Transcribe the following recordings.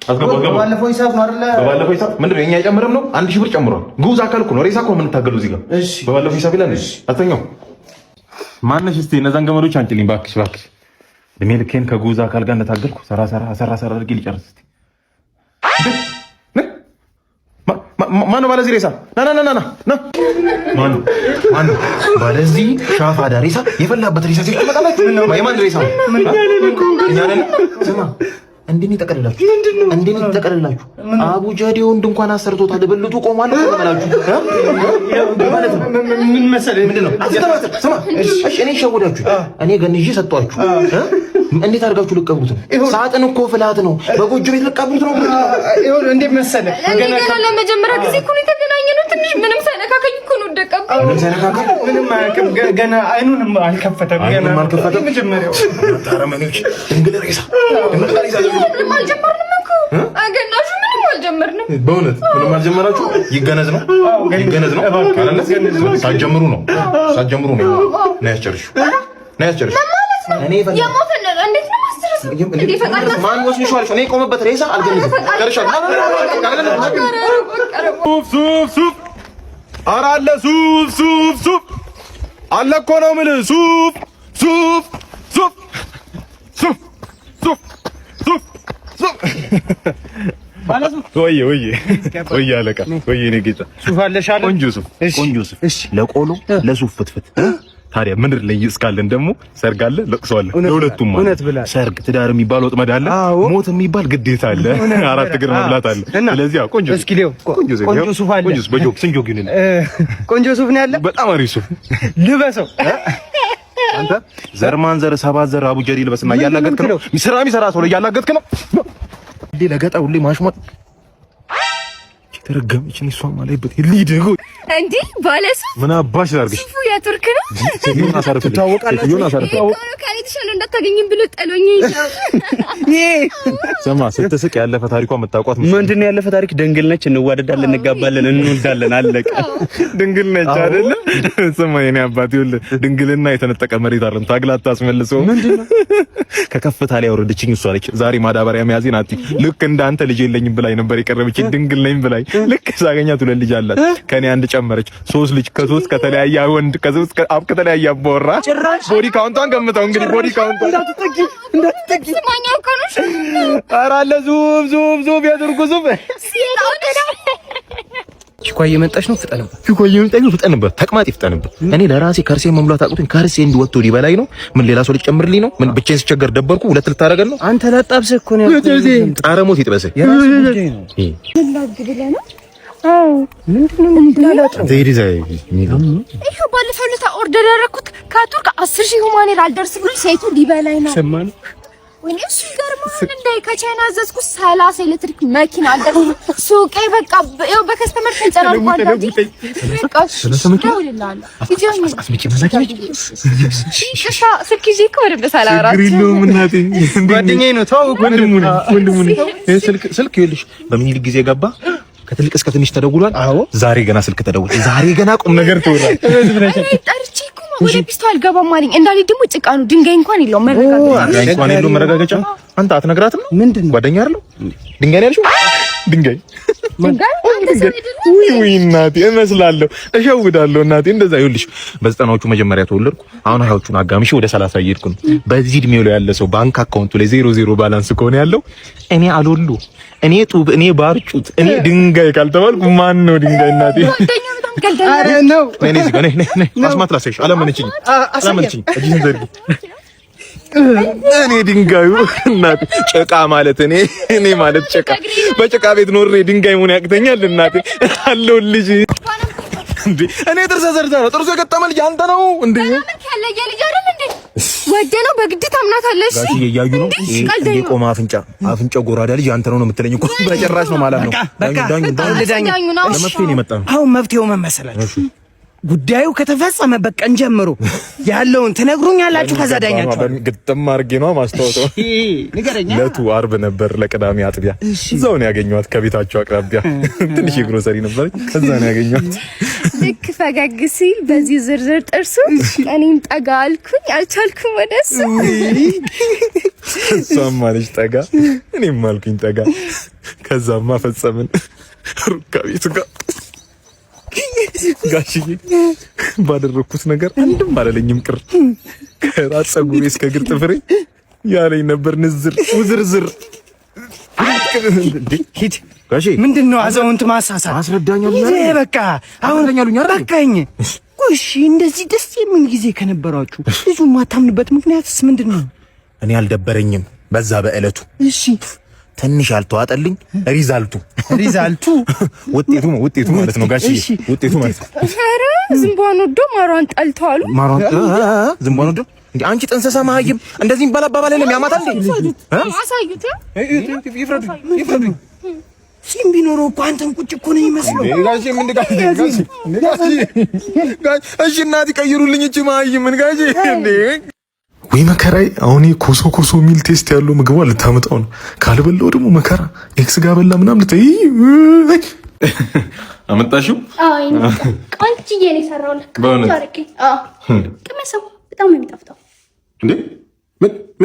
ባለፈው ሂሳብ ነው አይደለ? በባለፈው ሂሳብ ምንድነው የኛ አይጨምርም ነው? 1000 ብር ጨምሯል። ጉዝ አካል እኮ ነው። ሬሳ እኮ የምንታገለው እዚህ ጋር። እሺ በባለፈው ሂሳብ ይላል። እሺ አተኛው ማነሽ? እስቲ እነዛን ገመዶች አንቺልኝ እባክሽ፣ እባክሽ። እድሜ ልኬን ከጉዝ አካል ጋር እንደታገልኩ ሰራ አድርጌ ሊጨርስ እስቲ። ማነው ባለዚህ ሬሳ? ና ማነው ባለዚህ ሻፋዳ ሬሳ? የፈላበት ሬሳ ሲቀመጣላችሁ የማን ሬሳ ነው? ስማ እንዴት ተቀለላችሁ? እንዴት ተቀለላችሁ? አቡ ጃዴ ወንድ እንኳን አሰርቶታል። በልጡ ቆማል ተቀለላችሁ ማለት ነው። ምን መሰለህ ምንድነው? ስማ እሺ፣ እኔ ሸወዳችሁ፣ እኔ ገንዤ ሰጧችሁ። እንዴት አድርጋችሁ ልቀብሩት ነው? ሳጥን እኮ ፍላት ነው። በጎጆ ቤት ልቀብሩት ነው። ይሁን እንዴት መሰለህ ገና ለመጀመሪያ ጊዜ እኮ ነው የተገናኘነው። ትንሽ ምንም ሳይነካከኝ እኮ ነው ደቀብኩ። ምንም ሳይነካከኝ ምንም አያውቅም። ገና አይኑንም አልከፈተም። ገና አልከፈተም። መጀመሪያው ታረመኔዎች ድንግል ሬሳ ምንም አልጀመርንም እኮ አገናሹ ምንም አልጀመርንም። በእውነት ምንም አልጀመራችሁ? ይገነዝ ነው ይገነዝ ነው አይደል? ሳትጀምሩ ነው ነው ያስጨርሹ እኔ የሞተን እንዴት ነው ማስተረስ? እንዴ ፈቃድ ማን ወስንሽ አልሽ? እኔ ቆመበት ሬሳ አልገነዝም። ደርሻለሁ። ሱፍ ኧረ አለ ሱፍ አለ እኮ ነው የምልህ። ሱፍ ወይ አለቃ ወይ እኔ ጌታ ሱፍ አለሽ አለ። ቆንጆ ሱፍ እሺ፣ ለቆሎ ለሱፍ ፍትፍት ታዲያ ምን ልኝ እስካለን ደግሞ ሰርግ አለ፣ ለቅሶ አለ። ለሁለቱም ማለት ሰርግ ትዳር የሚባል ወጥመድ አለ፣ ሞት የሚባል ግዴታ አለ፣ አራት እግር መብላት አለ። ስለዚህ ቆንጆ እስኪ ሌው ቆንጆ ሱፍ አለ። ቆንጆ በጆክ ስንጆክ ይሁን ቆንጆ ሱፍ ነው ያለ። በጣም አሪፍ ሱፍ ልበሰው። አንተ ዘር ሰባት ዘር አቡ ጀሪ ልበስና እያላገጥክ ነው። ስራ የሚሰራ ሰው ላይ እያላገጥክ ነው። እንዴ ለገጣ ሁሌ ማሽሟጥ ተረገመች። እኔ እሷ ማለበት ሊድጎ እንዴ ባለሱ ምን አባሽ ላድርግሽ? ሱፉ የቱርክ ነው። ዮና አሳርፍ ትታወቃላችሁ። ካሪትሽን እንዳታገኝም ብሎ ጠሎኝ ይቻላል። ስማ ስትስቅ ያለፈ ታሪኳ የምታውቋት ምንድነው? ያለፈ ታሪክ ድንግል ነች። እንዋደዳለን፣ እንጋባለን፣ እንወልዳለን። አለቀ። ድንግል ነች አይደለ? ስማ የኔ አባት ይኸውልህ ድንግልና የተነጠቀ መሬት አይደለም። ታግላት ታስመልሰው ምንድነው? ከከፍታ ላይ ያወረደችኝ እሷ ነች። ዛሬ ማዳበሪያ መያዜን አትይ። ልክ እንዳንተ ልጅ የለኝም ብላኝ ነበር የቀረበችኝ። ድንግል ነኝ ብላኝ ልክ ሳገኛት ሁለት ልጅ አላት። ከኔ አንድ ጨመረች። ሶስት ልጅ ከሶስት ከተለያየ ወንድ ከሶስት ከተለያየ አባወራ። ቦዲ ካውንቷን ገምተው እንግዲህ ቦዲ ካውንቷን እንዳትጠጊ ስማኛው ከኑሽ ኧረ አለ ዙብ ያድርጉ ዙብ ቺኳ እየመጣች ነው። ፍጠንበት። ተቅማጥ ይፍጠንበት። እኔ ለራሴ ከርሴ መሙላት አቁቶኝ ከርሴ እንዲወጥቶ ሊበላኝ ነው። ምን ሌላ ሰው ሊጨምርልኝ ነው? ምን ብቻዬን ስቸገር ደበርኩ። ሁለት ልታረገን ነው አንተ። ላጣብሰህ እኮ ነው ጣረሞት ይጥበሰኝ። ምንድነው እንዳላጣው ይሄ ባለፈው ዕለት ኦርደር ያደረኩት ከቱርክ 10000 ሁማኔር አልደርስ ብሎ ሴቱ ሊበላኝ ነው። ሰማን ወይኔ እሱ ይገርማል። እንደ ከቻይና አዘዝኩት 30 ኤሌክትሪክ መኪና አልደርስ ሱቄ በቃ ይኸው በከስተመር ተንጨራርቋል። ስልክ ይኸውልሽ በምን ጊዜ ገባ ከትልቅ እስከ ትንሽ ተደውሏል። ዛሬ ገና ስልክ ተደውሏል። ዛሬ ገና ቁም ነገር ተወራል። ጠርቼ እኮ ወደ ፒስቶ አልገባም አለኝ። እንዳለ ደግሞ ጭቃ ነው። ድንጋይ እንኳን የለውም መረጋገጫ። አንተ አትነግራትም? ምንድነው ጓደኛ አይደለም ድንጋይ ነው ያልሽው? ድንጋይ ውይ እናቴ እመስላለሁ፣ እሸውዳለሁ እናቴ። እንደዛ ይኸውልሽ በዘጠናዎቹ መጀመሪያ ተወለድኩ። አሁን ሀያዎቹን አጋምሼ ወደ 30 እየሄድኩ ነው። በዚህ እድሜው ላይ ያለ ሰው ባንክ አካውንቱ ላይ 00 ባላንስ ከሆነ ያለው እኔ አልወሉ እኔ ጡብ እኔ ባርጩት እኔ ድንጋይ ካልተባልኩ ማን ነው ድንጋይ? እናቴ አረ ነው ነይ አስማት ላሳይሽ። አላመነችኝ እጅን ዘርጊ። እኔ ድንጋዩ እናቴ ጭቃ ማለት እኔ ማለት ጭቃ በጭቃ ቤት ኖሬ ድንጋይ መሆን ያቅተኛል? እናቴ አለሁልሽ እንዴ እኔ ጥርሰ ዘርታ ነው ጥርሱ የገጠመ ልጅ አንተ ነው እንዴ? ያለየ ልጅ አይደል እንዴ? ወደ ነው በግድ ታምናታለሽ? ጋሽ እያዩ ነው እንዴ? ቆማ አፍንጫ ጎራዳ ልጅ አንተ ነው የምትለኝ እኮ በጭራሽ ነው ማለት ነው። በቃ ለመፍትሄ ነው የመጣው። አሁን መፍትሄው ምን መሰላችሁ? ጉዳዩ ከተፈጸመበት ቀን ጀምሮ ያለውን ትነግሩኛላችሁ። ከዛ ዳኛችሁ ግጥም አድርጌ ነው ማስታወቂያው። ንገረኛ። ለቱ አርብ ነበር ለቅዳሜ አጥቢያ። እዛው ነው ያገኘኋት ከቤታቸው አቅራቢያ ትንሽ ግሮሰሪ ነበር። እዛ ነው ያገኘኋት። ልክ ፈገግ ሲል በዚህ ዝርዝር ጥርሱ እኔም ጠጋ አልኩኝ። አልቻልኩም ወደሱ። እሷም አለች ጠጋ፣ እኔም አልኩኝ ጠጋ። ከዛማ ፈጸምን ሩካቤቱ ጋር ጋሽዬ ባደረኩት ነገር አንድም አላለኝም ቅር። ከራስ ፀጉሬ እስከ እግር ጥፍሬ ያለኝ ነበር ንዝር ውዝርዝር። ሂድ ጋሼ። ምንድነው አዛውንት ማሳሳት? አስረዳኛል። በቃ አሁን በቃኝ። እሺ እንደዚህ ደስ የሚል ጊዜ ከነበራችሁ ልጁ ማታምንበት ምክንያትስ ምንድነው? እኔ አልደበረኝም በዛ በእለቱ። እሺ ትንሽ አልተዋጠልኝ ሪዛልቱ ውጤቱ ማለት ነው ጋሺ። ውጤቱ ማለት ኧረ ዝምቧን ወዶ ማሯን ጠልተዋሉ። ማሯን ዝምቧን ወዶ እንዴ! አንቺ ጥንሰሳ መሀይም እንደዚህ ይባል አባባል የለም። ያማታል እንዴ? አሳዩት። ይፍረዱ። ሲም ቢኖረው እኮ አንተን ቁጭ እኮ ነው የሚመስለው ጋሺ። ምን ጋሺ? እሺ እናት ይቀይሩልኝ እቺ መሀይም ምን ጋሺ እንዴ! ወይ መከራይ! አሁን ኮሶ ሚል ቴስት ያለው ምግቧ ልታመጣው ነው። ካልበላው ደግሞ መከራ። ኤክስ ጋር በላ ምናምን ልትይ አመጣሽው? አይ ቆንጆዬ ነው የሰራሁልህ። ቆንጆ አርቄ። ቅመሰው በጣም ነው የሚጣፍጠው። እንዴ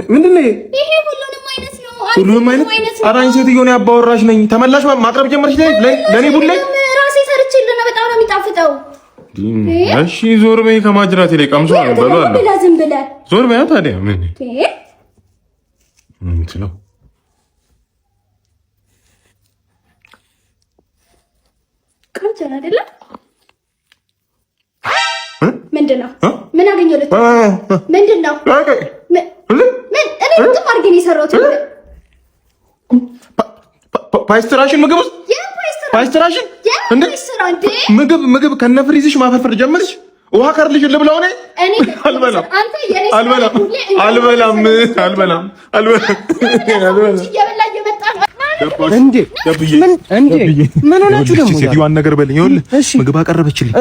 ምንድን ነው ይሄ? ሁሉንም አይነት ነው። ሁሉንም አይነት? ኧረ አንቺ ሴትዮ ነው ያባወራሽ ነኝ። ተመላሽ ማቅረብ ጀመርሽ ለኔ ቡሌ። ራሴ ሰርቼልህ ነው። በጣም ነው የሚጣፍጠው። እሺ ዞር በይ ከማጅራት ላይ ቀምሶ በሏል። ዝም ብለህ ዞር በይ። ታዲያ ምን እንትለው ቆንጆ ነው አይደለ? ምንድነው? ምን አገኘሁለት? ምንድነው? ምን እኔ ጥም አድርጌ ነው የሰራሁት። ፓይስትራሽን ምግብ ውስጥ ፓይስትራሽን ምግብ ከነፍሪዝሽ ማፈርፈር ጀመርሽ። ውሃ ከርልሽ ልብላው ነው። አልበላም። እንዴ ምን ሆናችሁ ደግሞ? ሴትዮዋን ነገር በልኝ። ይኸውልህ ምግብ አቀረበችልኝ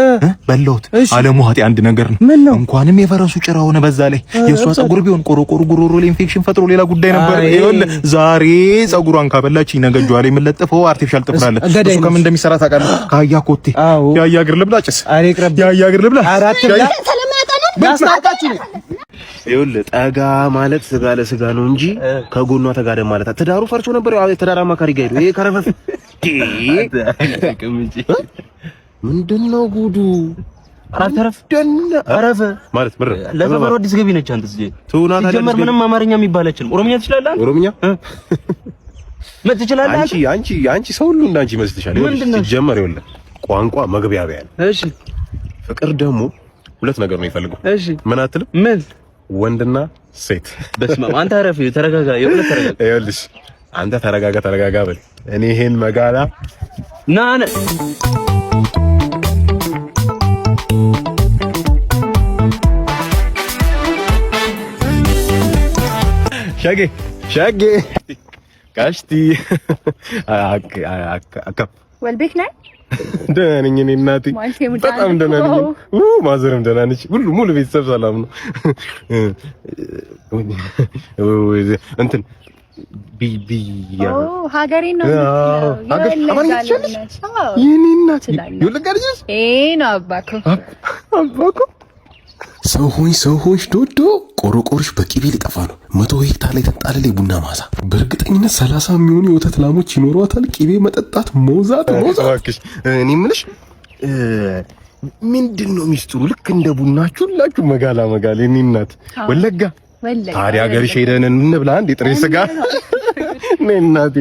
በላሁት። አለሙ ሀጤ አንድ ነገር ነው። እንኳንም የፈረሱ ጭራ ሆነ። በዛ ላይ የእሷ ፀጉር ቢሆን ቆሮቆሩ ጉሮሮ ላይ ኢንፌክሽን ፈጥሮ ሌላ ጉዳይ ነበር። ይኸውልህ ዛሬ ፀጉሯን ካበላችኝ ነገ እጇ ላይ የምለጥፈው አርቲፊሻል ጥፍር አለ። እሱ ከምን እንደሚሰራ ታውቃለህ? ከአህያ ኮቴ። የአህያ እግር ልብላ ጭስ። የአህያ እግር ልብላ ይኸውልህ ጠጋ ማለት ስጋ ለስጋ ነው እንጂ ከጎኗ ተጋደም ማለት ትዳሩ ፈርሶ ነበር። ትዳር አማካሪ ጋር ሄዶ ይሄ ከረፈፍ ምንድነው ጉዱ? አተረፍ አረፈ ማለት ምር ለሰፈሩ አዲስ ገቢ ነች። አንተ እዚህ ትውናታ ጀመር። ምንም አማርኛ የሚባለችን ኦሮምኛ ትችላለህ? ኦሮምኛ ምን ትችላለህ? አንቺ ሰው ሁሉ እንዳንቺ ይመስልሻል? ሲጀመር ይኸውልህ ቋንቋ መግቢያቢያ ነው። እሺ ፍቅር ደግሞ ሁለት ነገር ነው የሚፈልገው። እሺ ምን አትልም? ምን ወንድና ሴት። በስመ አብ አንተ አረፍ ተረጋጋ። የሁለት ተረጋጋ። ይኸውልሽ አንተ ተረጋጋ በል። እኔ ይሄን መጋላ ናነ ሸጌ ጋሽቲ አካ ወልቤክ ነህ? ደህና ነኝ እኔ እናቴ በጣም ደህና ነኝ። ማዘርም ደህና ነች። ሁሉ ሙሉ ቤተሰብ ሰላም ነው። እንትን ቢያ ሀገሬ ነው የኔ እናት ይልቀርጅስ ነው አባኮ ሰው ሆንሽ ዶዶ ቆሮቆርሽ በቂቤ ሊጠፋ ነው። 100 ሄክታር ላይ ተንጣለለ ቡና ማሳ በእርግጠኝነት 30 የሚሆኑ የወተት ላሞች ይኖሯታል። ቂቤ መጠጣት ሞዛት እባክሽ። እኔ የምልሽ ምንድነው ሚስጥሩ? ልክ እንደ ቡናችሁ ሁላችሁ መጋላ የኔ እናት ወለጋ ታዲያ ሀገርሽ ሄደን እንብላ እንደ ጥሬ ስጋ ነይ እናቴ።